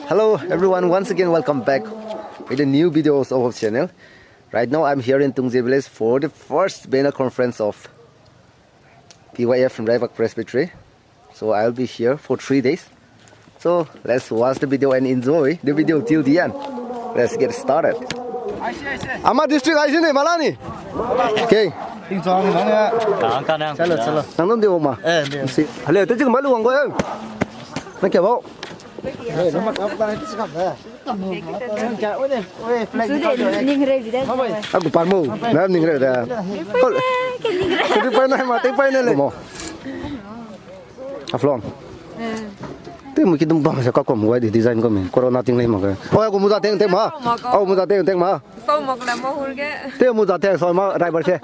Hello everyone, once again welcome back with a new videos of our channel. Right now I'm here in Tungje village for the first Biennial conference of PYF Nreibak presbytery. So I'll be here for 3 days. So let's watch the video and enjoy the video till the end. Let's get started. Ama district ai sini mana ni? Okay. Nang nom dia ma. Hello, tu juga malu orang kau. Nak kau? Aku parmu, nak Nreibak dah. Kau pernah mati pernah le? Aflong. Thế mà cái đông băng sẽ có còn một cái design của mình, corona tiếng lên mà cái. Ôi, có mua giá tiền mà? Mua giá tiền mà? Sau một là mua hôn cái. Thế mua giá tiền sao mà đại bờ xe?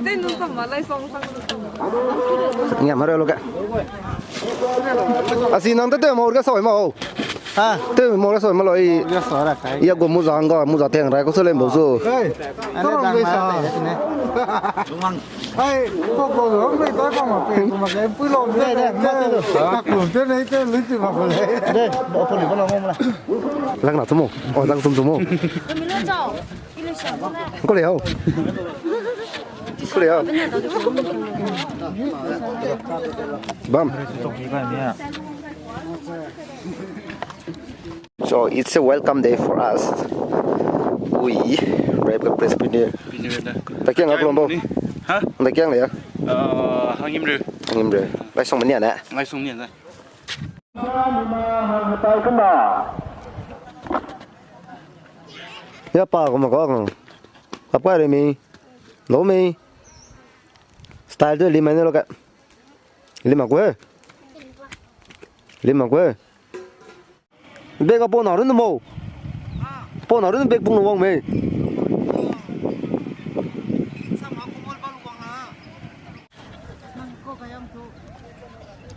Thế nó sao mà lại xong. Nghe mà rồi luôn cái. À xin năng thế mà cái sỏi mà ô. À, thế mà cái sỏi mà lại. Cái sỏi là cái. Giờ có mua giá tiền rồi có số lên bổ sung. Anh đang cái sỏi. Đúng không? Hey, cô hướng đây tới con mà cái bưởi lộn đây đây, các cuồng thế này cái lính thì mà phải lấy. Đây, bộ phận này có lòng không là? Lăng nào thùng mồ, lăng thùng mồ. Có lẽ không? Có lẽ không? Bam. So it's a welcome day for us. We Nreibak presbytery. Ta kiêng ngọc lombo. Hả? Ta kiêng này à? Hàng nghiêm rồi. Hàng nghiêm rồi. Lại xong mấy年nè. Lại xong年rồi. Ya pa como con. Apa de mi? Lo mi. Style de lima ne lo ka. Lima quê. Lima quê. Bê có po nào đến mồ. Po nào đến bê bung luôn mày.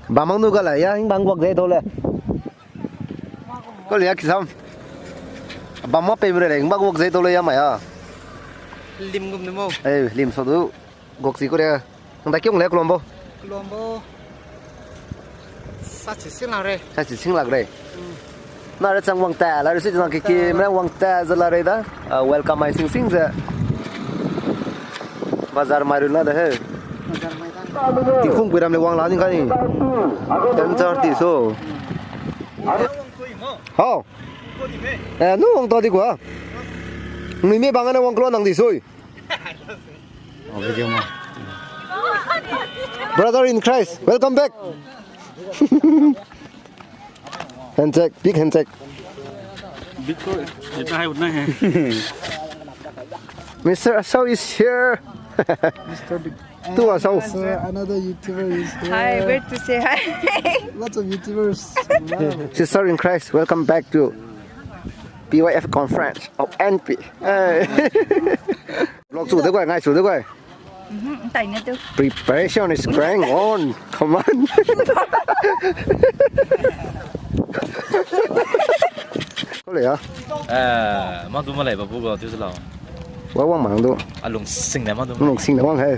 Bà mang nuôi cái này á, bang quạt dễ thôi lẹ. Có lẽ cái sao? Bà mua bê này, bang quạt dễ thôi lẹ mày à? Lim ngum nemo. Ê, lim sao đó? Quạt gì có đây? Thằng ta kêu lẹ Colombo. Colombo. Sao chỉ xin là đây? Sao chỉ xin là đây? Nó là trong Hoàng Tà, là sẽ trong cái kia, mà Hoàng Tà rất là đây đó. Welcome ai sinh ra. Bazar mai rồi là đấy. Thì không biết làm được Hoàng lá như cái này. Chân char tí số. Hao. Nó Hoàng to đi quá. Người mấy bằng anh Hoàng Clon năng tí xôi. Brother in Christ, welcome back. Handshake, big handshake. Big thôi. Để ta hay một này. Mr. Asau is here. Mr. Big. Tu Asau. Another YouTuber is here. Hi, great to say hi. Lots of YouTubers. Sister in Christ, welcome back to PYF conference of NP. Log chủ thế quay, ngay chủ thế quay. Tại nữa tôi. Preparation is going on. Come on. Có lẽ à? Mà tôi mà lại vào bố tôi sẽ làm. Quá quang mạng đâu. Lùng sinh này mà tôi. Lùng sinh là quang hay.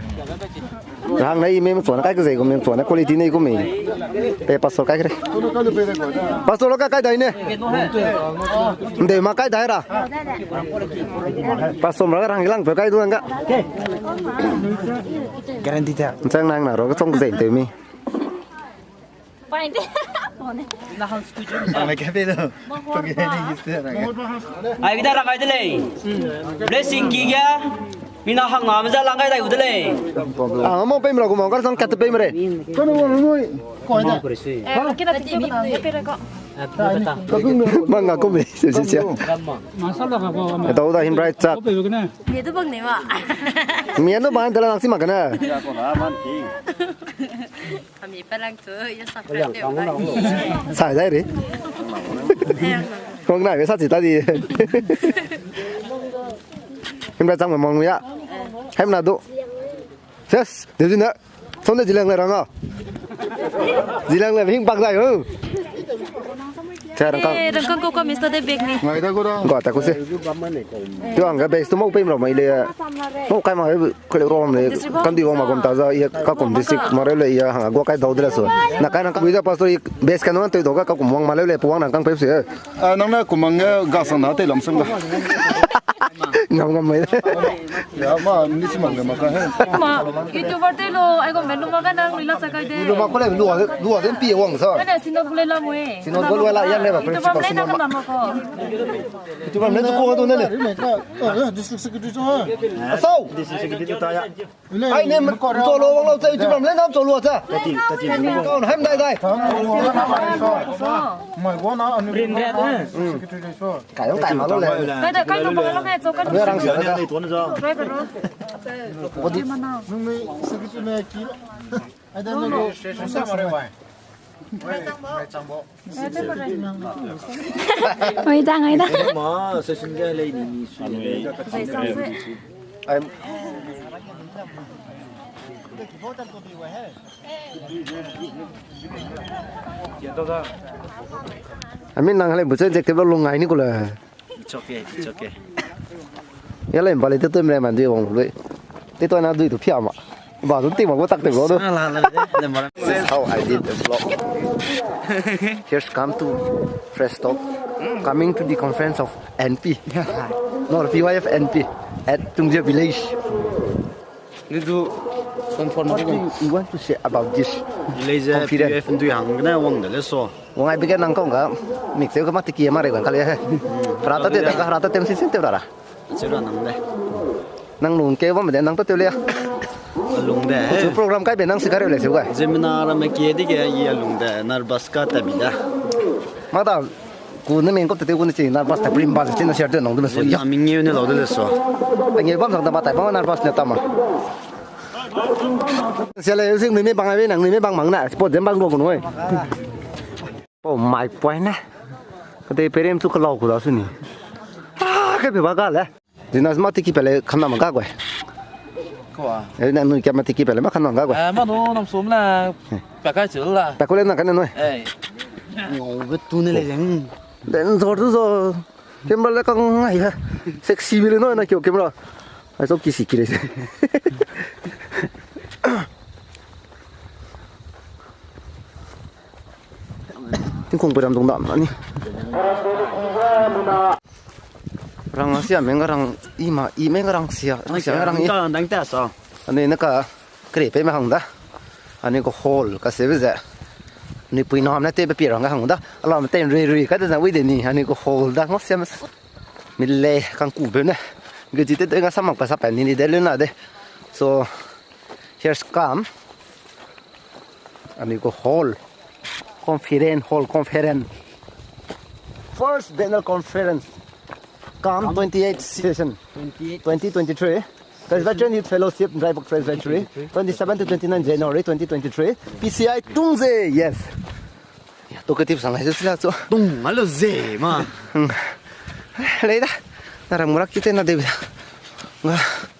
Hàng này mình chuẩn cái gì của mình chuẩn cái quality này của mình. Để pastor cái đấy. Pastor nó cái đấy nè. Để mà cái đấy ra. Pastor nó cái hàng lang phải cái luôn cả. Guarantee that. Trang năng nào rồi cái xong dậy tới mình. Mày cái bên đâu? Ai kita rangai tele. Blessing kia. Mina hang ngam za rangai dai utele. À mau pem rồi cũng mau cái xong cắt pem rồi. Có đâu mà nuôi. Coi nè. Kita chỉ biết nó cái đó. Mang ngà cũng bị xíu xíu. Tao đã hình bright chắc. Biết tôi bằng này mà. Miễn nó bán tao làm gì mà cái này. Kami parang tu, ya sakit. Xài đây đi. Không này cái sao chỉ ta gì. Hình bright chắc mà mong vậy. Em nào độ. Yes, điều gì nữa? Xong rồi chỉ làm lại đó ngờ. Chỉ làm lại hình bằng này không? Saya rangkang. Rangkang kau kau mesti ada bag ni. Ngai dah kau dah. Gak tak kusih. Tu angga base tu mau pay mau mai le. Mau kai mau kalau rom le. Kan di rom agam taza ia kakum district mare le ia hang gua kai dau dela so. Nak kai rangkang bisa pastor base kan tu doga kakum wang male le puang rangkang pay sih. Nang na kumang gasan na te lam sang dah. Ngam mai. Ya ma ni si mang ma ka he. Ma, YouTuber tu lo, aku menu makan nang lila sakai deh. Lu mak ko le lu den pi wang sa. Mana sinok boleh lah mue. Sinot ko lu la yan le ba YouTuber principal boleh nak sinot. nama kau. Tu ba men tu ko tu ne le. Ni ka district secretary so ha. Sao? Ni Ai nem zo lo wang lo zai tu ba men nam zo lo sa. Con hem dai dai. Mai gua na anu secretary so. Cái ông tại mà nó lên. Cái nó bao lâu mẹ cho cái Nó đang sửa ra. Rồi phải rồi. Có đi. Nung ni secretary na ki. Ai dah ni station sa mare wai. Ôi đang ấy đó. Em Amin nang hale bukan jek tebal lungai ni kula. It's okay. Ya lain balik tu tu mana mandi wong lui. Tu tu nak duit tu piam mak. Baru tu timak tak tebal tu. This is how I did the vlog. Here's come to fresh talk. Coming to the conference of NP. No, PYF NP at Tungje village. Itu Something you want to say about this? Laser PYF tu yang kena wang dah leso. Wong ai bikin nang kau enggak mix itu mati kia mari kan kali ya. Rata tem sisi tu rara. Cerita nang deh. Nang nung ke wong nang tu tu ya. Lung deh. Program kai benang sekarang le sih. Seminar macam ni ke ia lung deh. Nreibak tapi dah. Mata ku ni mengko tu ku ni cina bas tak brim bas cina share tu nang tu mesti. Ya minggu ni lalu leso. Angin bam sang tempat bang nar bas ni tama. Siapa yang sing ni bang ai nang ni bang mang na. Pot dem bang dua kuno. Oh my point na. Kata perem tu kalau aku dah sini. Ke bebaga lah. Dinas mati ki pele kena mangga gue. Kau ah. Nak nu kia mati ki pele makan mangga gue. Mana nam som lah. Pakai cil lah. Tak boleh nak kena nu. Betul ni leh. Dan sortu so. Kamera kang ai ha. Seksi bila nu nak kio kamera. Ai so kisi kire. Tingkong beram dong dam ni. Orang Asia mengarang ima mengarang Asia orang ini. Nang tak so. Ani nak kereta mahang dah. Ani ko hall ka sebeza. Ni pui nam na te pe pirang hang dah. Alam ten ri ka dah wei de ni. Ani ko hall dah ngos siam. Mille kang ku be na. Gejite te nga samak pa sa pen ni de na de. So here's come. Ani ko hall. Conference. First Biennial conference. Come 28th session. 2023. Presbyterian Youth Fellowship Nreibak presbytery. 27 to 29 January 2023. PCI Tungje. Yes. Ya, tu ketip sang itu sudah tu. Tung, malu zeh mah. Leda. Nara murak kita na debida. Nggak.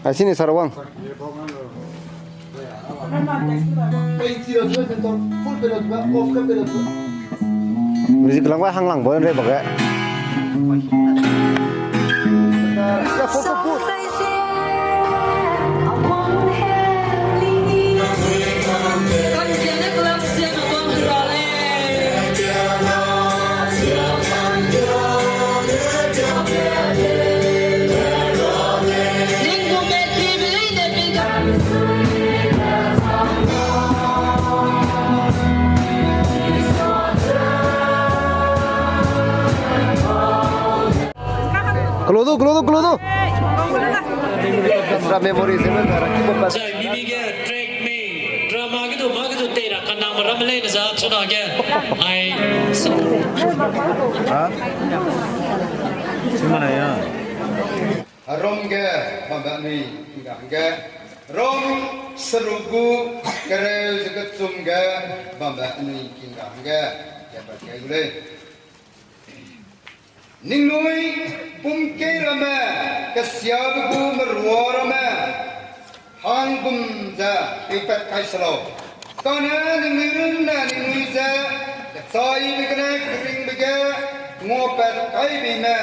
Sini Sarawang. Musik lang ba hang lang bo Nreibak ya. Foto put. Keluar. Extra memory sebenarnya. Saya bibi ke track me drama gitu tera kanang maram le na sa chuna ke ai Ah? Cuma ya. Rom ke bamba ni tidak ke. Rom serugu kere sekat sum ke bamba ni tidak ke. Ya pakai boleh. ninh nuôi bung kê ra mà cái xia bu mà rùa ra mà hang bum ra yêu pet khai salo con á ninh nuôi run na ninh nuôi ra soi bị cái này ring bị cái ngô pet khai bị mà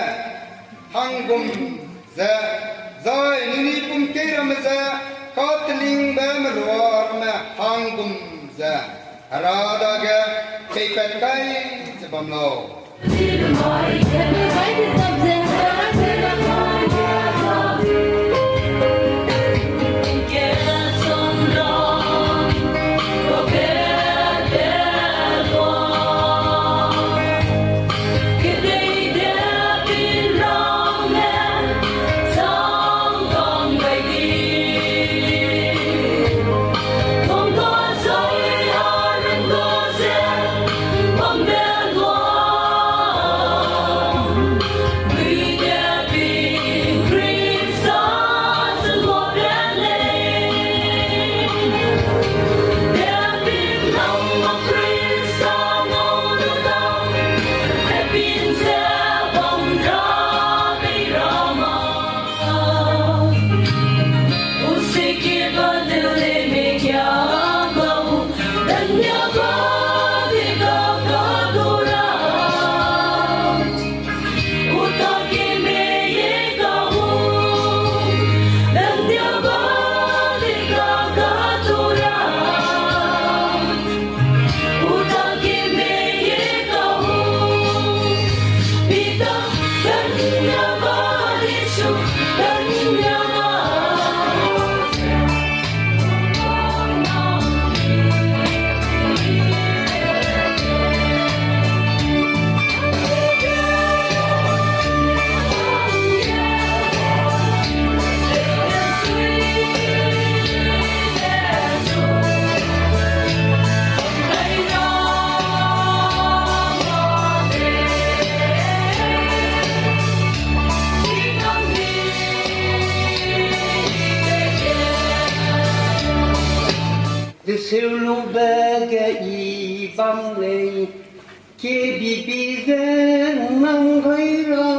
hang bum ra rồi ninh nuôi bung kê ra mà ra có tình ba mà rùa mà hang bum ra ra đó cái cây pet khai sẽ bầm lô siêu lũ bé cái y băng lên khi bị dễ nắng gây ra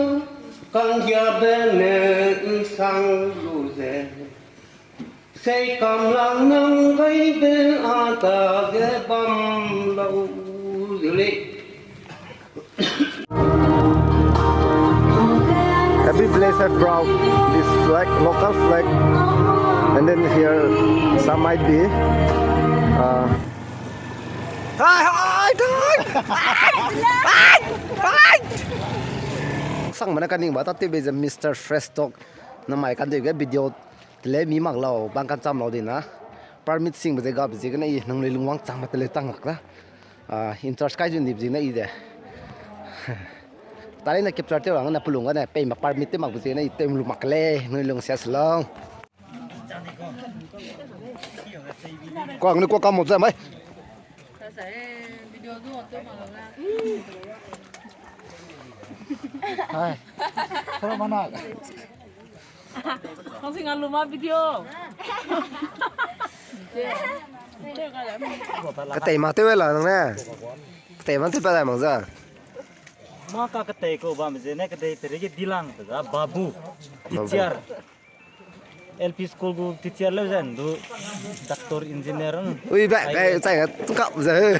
con giờ bên nè sang lũ dễ say cầm lăng nắng gây bên ta cái băng lâu dưới Every place have brought this flag, local flag, and then here some might be. Sang mana kan ning bata te beje Mr. Fresh Talk na mai kan de video le mi mak lo bang kan cham lo din na permit sing beje ga beje na I nang le lungwang chang ma tele tang lak la in charge kai jun dip jing na I de tali na capture te wang na pulung na pe ma permit te mak beje na I tem lu mak le noi lung sia slong quang ni ko kam một giờ mấy hai kalau mana 당신 안 루마 비디오. cái tẩy mà tiêu là thằng nè tẩy vẫn thích bao giờ mà giờ Maka ketai ko ba mjene ketai terege dilang ta babu teacher LP school go teacher le jan do doctor engineer ui vậy cái chạy cái cậu giờ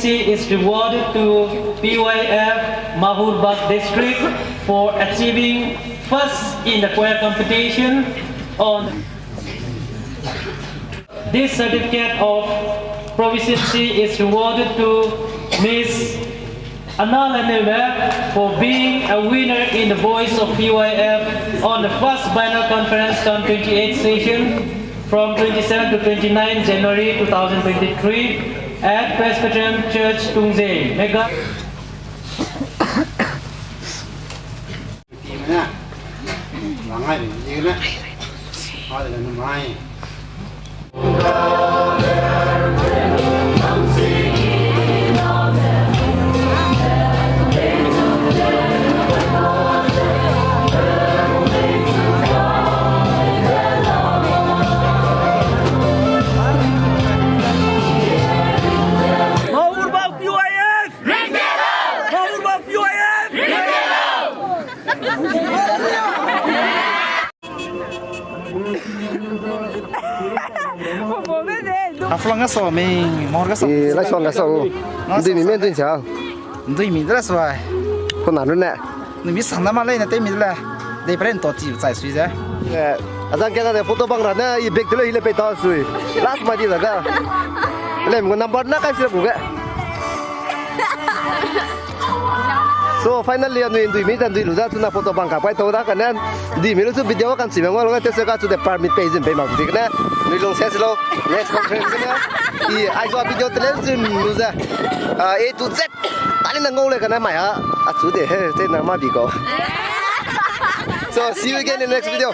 proficiency is rewarded to PYF Nreibak district for achieving first in the choir competition on. This certificate of proficiency is rewarded to Miss Nreibak for being a winner in the Voice of PYF on the first Biennial Conference on 28th session from 27 to 29 January 2023 at Presbyterian Church Tungje. Mega. Aflang so mình mor cái so lại chọn cái song đi mình bên chào đôi mình rất là xoay con nào nữa nè mình sáng năm nay là tây mình là để bên tổ chịu giải suy ra anh cái này photo băng ra nè big tới đây bây giờ suy last mà đi rồi đó lên một number nó cái gì cũng vậy so finally anh đi mình dần đi lúc đó chúng ta photo băng cả phải thôi đó cái nên đi mình lúc video kan chỉ mình nói cái thế cái chúng ta permit page bên mà cái này người long sẽ lo next conference cái này thì ai cho video television lúc ra A to Z anh đang ngồi lại cái này mày à chú để thế nào mà bị có so see you again in the next video